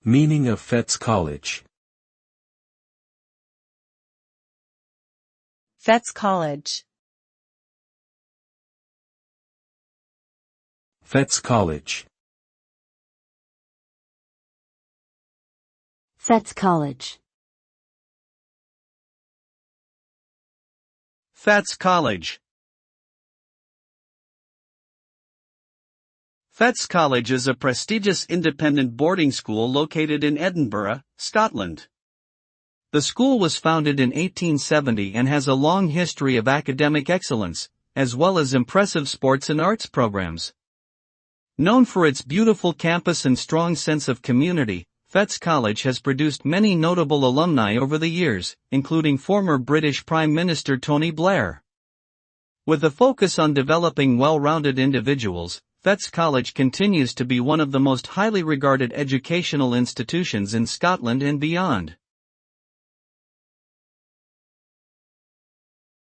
Meaning of Fettes College. Fettes College. Fettes College. Fettes College. Fettes College. Fettes College is a prestigious independent boarding school located in Edinburgh, Scotland. The school was founded in 1870 and has a long history of academic excellence, as well as impressive sports and arts programs. Known for its beautiful campus and strong sense of community, Fettes College has produced many notable alumni over the years, including former British Prime Minister Tony Blair. With a focus on developing well-rounded individuals, Fettes College continues to be one of the most highly regarded educational institutions in Scotland and beyond.